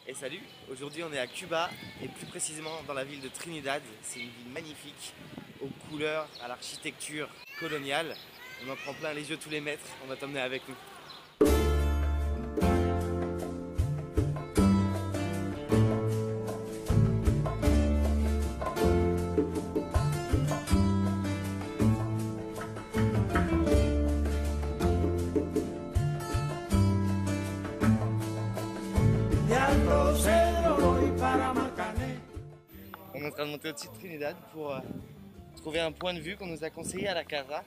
Et salut, aujourd'hui on est à Cuba et plus précisément dans la ville de Trinidad. C'est une ville magnifique, aux couleurs, à l'architecture coloniale. On en prend plein les yeux tous les mètres, on va t'emmener avec nous. On est en train de monter au-dessus de Trinidad pour trouver un point de vue qu'on nous a conseillé à la casa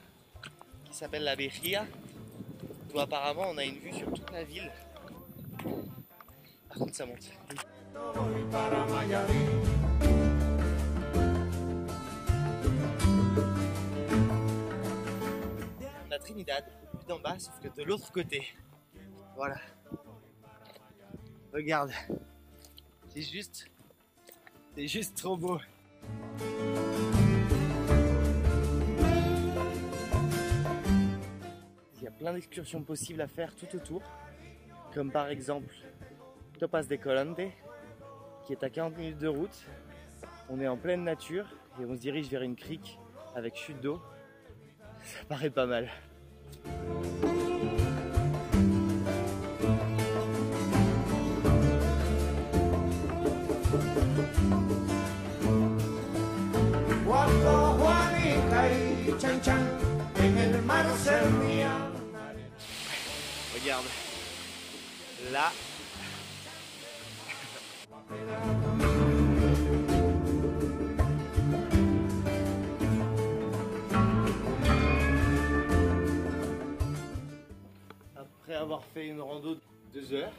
qui s'appelle la Vejía, où apparemment on a une vue sur toute la ville. Par contre ça monte. On a Trinidad, vue d'en bas, sauf que de l'autre côté. Voilà. Regarde. C'est juste trop beau. Il y a plein d'excursions possibles à faire tout autour, comme par exemple Topas de Colonte, qui est à 40 minutes de route. On est en pleine nature et on se dirige vers une crique avec chute d'eau. Ça paraît pas mal. Regarde, là. Après avoir fait une rando de 2 heures,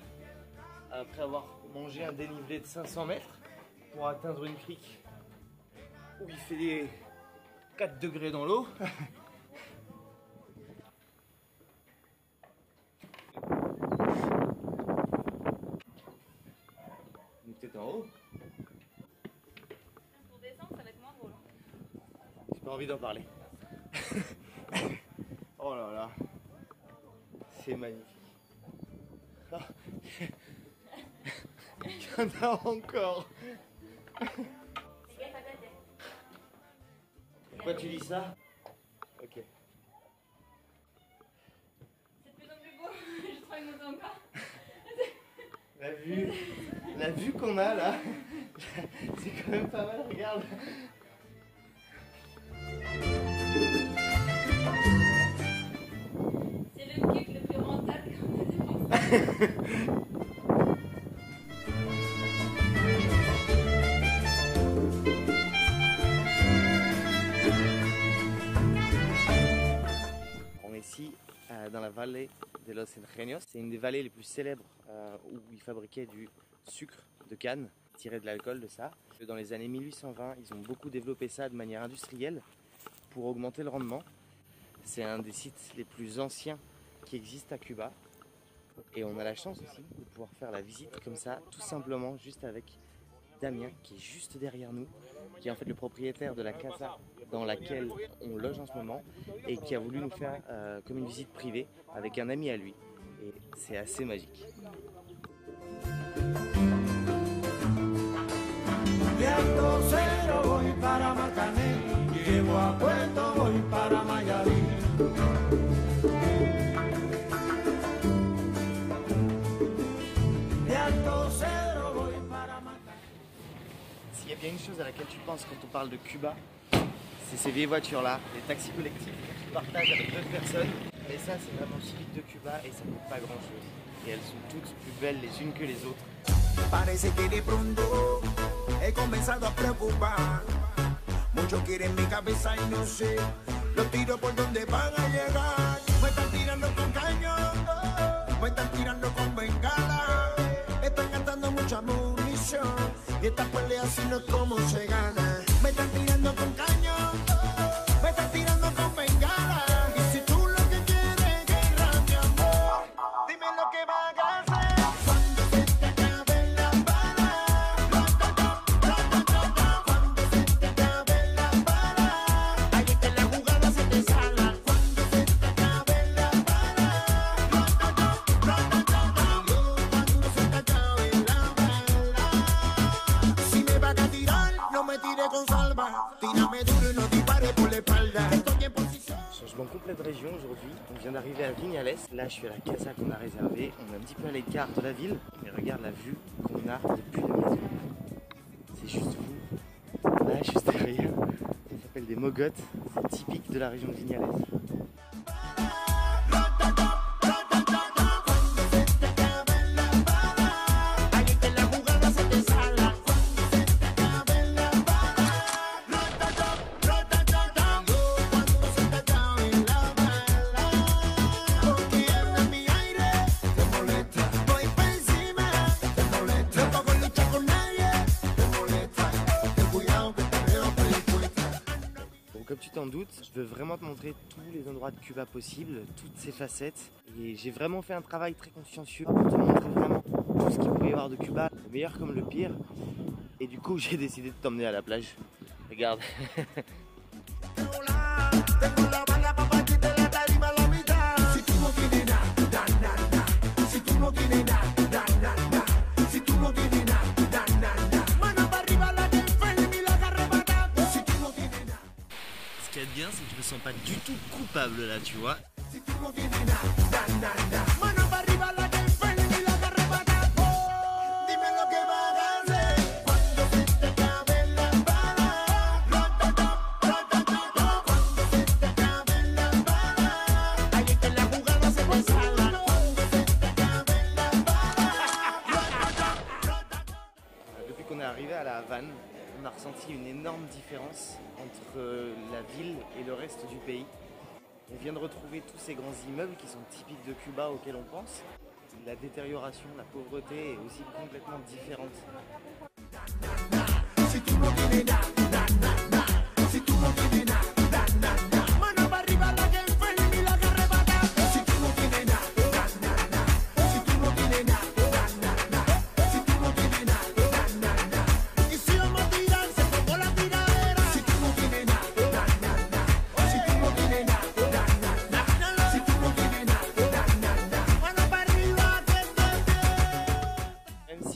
après avoir mangé un dénivelé de 500 mètres pour atteindre une crique où il fait des 4 degrés dans l'eau. On est peut-être en haut. Pour descendre, ça va être moins drôle. J'ai pas envie d'en parler. Oh là là, c'est magnifique. Oh. Il y en a encore. Pourquoi tu dis ça? Ok. C'est de plus en plus beau, je trouve une moto encore. La vue qu'on a là, c'est quand même pas mal, regarde. C'est le kick le plus rentable qu'on a dépensé. Ici, dans la vallée de Los Ingenios, c'est une des vallées les plus célèbres où ils fabriquaient du sucre de canne, tiré de l'alcool de ça. Dans les années 1820, ils ont beaucoup développé ça de manière industrielle pour augmenter le rendement. C'est un des sites les plus anciens qui existent à Cuba. Et on a la chance aussi de pouvoir faire la visite comme ça, tout simplement juste avec Damien, qui est juste derrière nous, qui est en fait le propriétaire de la casa dans laquelle on loge en ce moment et qui a voulu nous faire comme une visite privée avec un ami à lui. Et c'est assez magique. S'il y a bien une chose à laquelle tu penses quand on parle de Cuba, c'est ces vieilles voitures là, les taxis collectifs que tu partages avec d'autres personnes. Et ça c'est vraiment typique de Cuba et ça coûte pas grand chose. Et elles sont toutes plus belles les unes que les autres. Parece que de pronto he comenzado a preocupar. Muchos quieren mi cabeza y no sé los tiros por donde van a llegar. Me están tirando con cañón, me están tirando con bengala. Están gastando mucha munición y estas peleas así no es como se gana. Me están tirando con cañón, me están tirando con bengala. Y si tú lo que quieres es guerra, mi amor, dime lo que van a hacer. Cuando se te acaben las balas, cuando se te acaben las balas, ahí es que la jugada se te sala. Cuando se te acaben las balas, cuando se te acaben las balas. pleine région aujourd'hui. On vient d'arriver à Viñales. Là, je suis à la casa qu'on a réservée. On est un petit peu à l'écart de la ville. Mais regarde la vue qu'on a depuis la maison. C'est juste fou. Là, juste derrière, ça s'appelle des mogotes. C'est typique de la région de Viñales. Comme tu t'en doutes, je veux vraiment te montrer tous les endroits de Cuba possibles, toutes ses facettes. Et j'ai vraiment fait un travail très consciencieux pour te montrer vraiment tout ce qu'il peut y avoir de Cuba, le meilleur comme le pire. Et du coup, j'ai décidé de t'emmener à la plage. Regarde. Ce qui est bien, c'est que je me sens pas du tout coupable là, tu vois. Depuis qu'on est arrivé à la Havane, on a ressenti une énorme différence entre la ville et le reste du pays. On vient de retrouver tous ces grands immeubles qui sont typiques de Cuba auxquels on pense. La détérioration, la pauvreté est aussi complètement différente.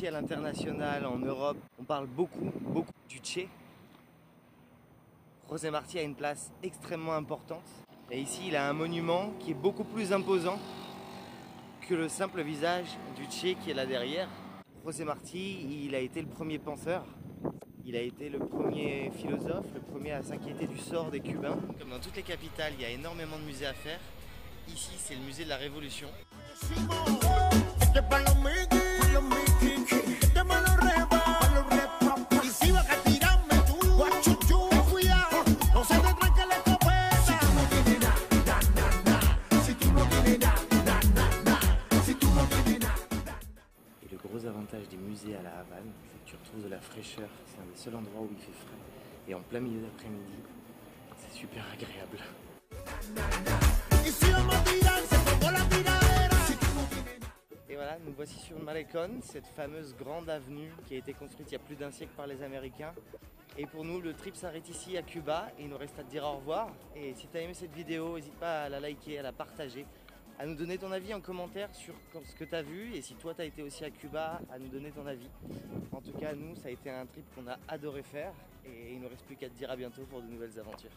À l'international, en Europe, on parle beaucoup du Che. José Martí a une place extrêmement importante. Et ici, il a un monument qui est beaucoup plus imposant que le simple visage du Che qui est là derrière. José Martí, il a été le premier penseur. Il a été le premier philosophe, le premier à s'inquiéter du sort des Cubains. Comme dans toutes les capitales, il y a énormément de musées à faire. Ici, c'est le musée de la Révolution. Et le gros avantage des musées à la Havane, c'est que tu retrouves de la fraîcheur. C'est un des seuls endroits où il fait frais. Et en plein milieu d'après-midi, c'est super agréable. Et voilà, nous voici sur le Malecón, cette fameuse grande avenue qui a été construite il y a plus d'un siècle par les Américains. Et pour nous, le trip s'arrête ici à Cuba et il nous reste à te dire au revoir. Et si tu as aimé cette vidéo, n'hésite pas à la liker, à la partager, à nous donner ton avis en commentaire sur ce que tu as vu. Et si toi, tu as été aussi à Cuba, à nous donner ton avis. En tout cas, nous, ça a été un trip qu'on a adoré faire. Et il ne nous reste plus qu'à te dire à bientôt pour de nouvelles aventures.